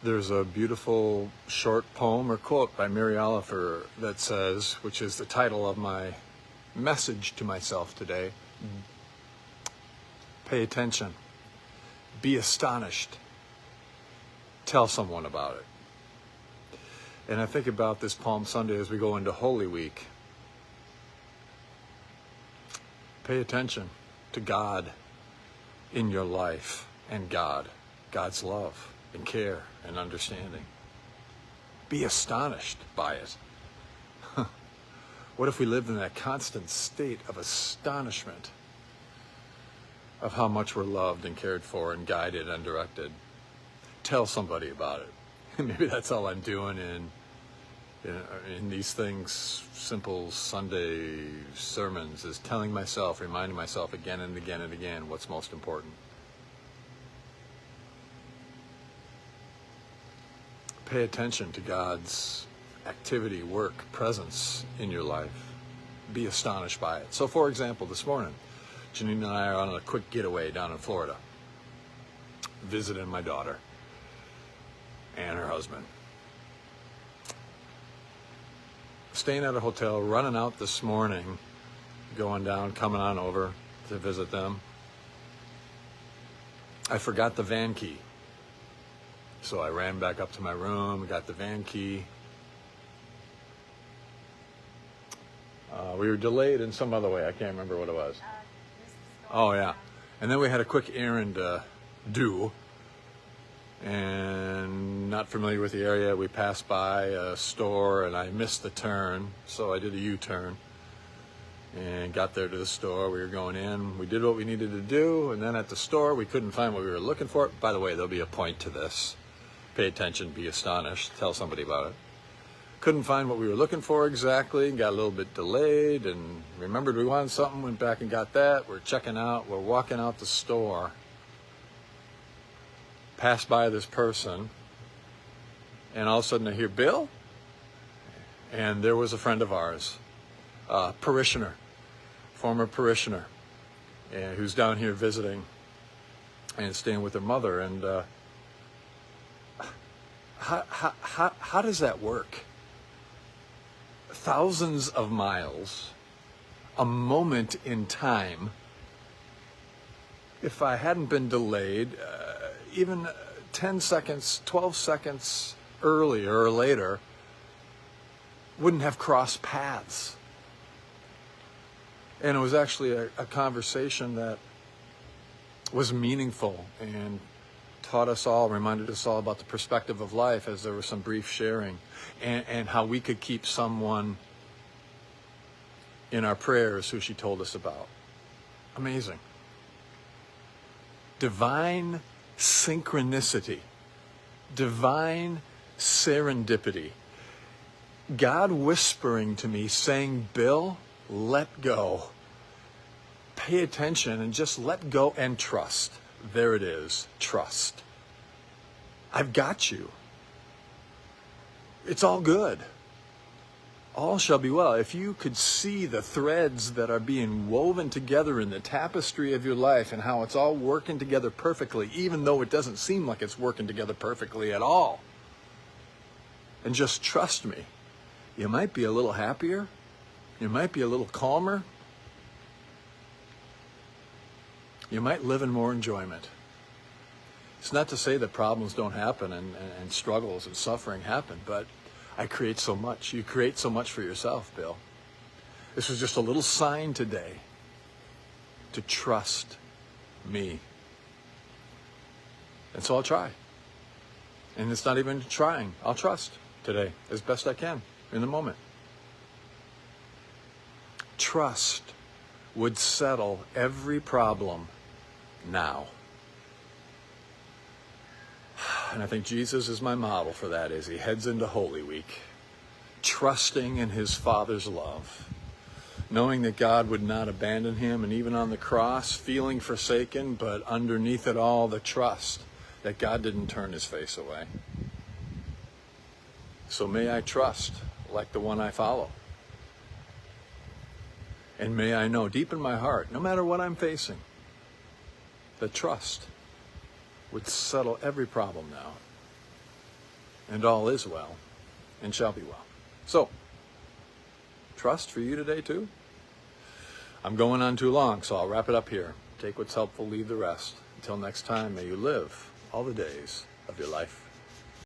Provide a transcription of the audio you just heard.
There's a beautiful short poem or quote by Mary Oliver that says, which is the title of my message to myself today: pay attention, be astonished, tell someone about it. And I think about this Palm Sunday as we go into Holy Week. Pay attention to God in your life and God's love and care and understanding. Be astonished by it. What if we lived in that constant state of astonishment of how much we're loved and cared for and guided and directed? Tell somebody about it. Maybe that's all I'm doing in these things, simple Sunday sermons, is telling myself, reminding myself again and again and again what's most important. Pay attention to God's activity, work, presence in your life. Be astonished by it. So, for example, this morning, Janine and I are on a quick getaway down in Florida, visiting my daughter and her husband. Staying at a hotel, running out this morning, going down, coming on over to visit them. I forgot the van key. So I ran back up to my room, got the van key. We were delayed in some other way. I can't remember what it was. Oh, yeah. And then we had a quick errand to do. And not familiar with the area, we passed by a store and I missed the turn. So I did a U-turn and got there to the store. We were going in. We did what we needed to do. And then at the store, we couldn't find what we were looking for. By the way, there'll be a point to this. Pay attention, be astonished, tell somebody about it. Couldn't find what we were looking for exactly, got a little bit delayed, and remembered we wanted something, went back and got that. We're checking out, we're walking out the store. Passed by this person, and all of a sudden I hear, "Bill?" And there was a friend of ours, parishioner, former parishioner, who's down here visiting and staying with her mother. And how does that work? Thousands of miles, a moment in time. If I hadn't been delayed, even 10 seconds, 12 seconds earlier or later, wouldn't have crossed paths. And it was actually a conversation that was meaningful and taught us all, reminded us all about the perspective of life, as there was some brief sharing, and how we could keep someone in our prayers who she told us about. Amazing. Divine synchronicity, divine serendipity. God whispering to me, saying, "Bill, let go. Pay attention and just let go and trust." There it is, trust. I've got you. It's all good. All shall be well. If you could see the threads that are being woven together in the tapestry of your life and how it's all working together perfectly, even though it doesn't seem like it's working together perfectly at all. And just trust me, you might be a little happier. You might be a little calmer. You might live in more enjoyment. It's not to say that problems don't happen and struggles and suffering happen, but I create so much. You create so much for yourself, Bill. This was just a little sign today to trust me. And so I'll try. And it's not even trying. I'll trust today as best I can in the moment. Trust would settle every problem now. And I think Jesus is my model for that as he heads into Holy Week, trusting in his Father's love, knowing that God would not abandon him, and even on the cross, feeling forsaken, but underneath it all, the trust that God didn't turn his face away. So may I trust like the one I follow. And may I know deep in my heart, no matter what I'm facing, that trust would settle every problem now. and all is well, and shall be well. So, trust for you today too? I'm going on too long, so I'll wrap it up here. Take what's helpful, leave the rest. Until next time, may you live all the days of your life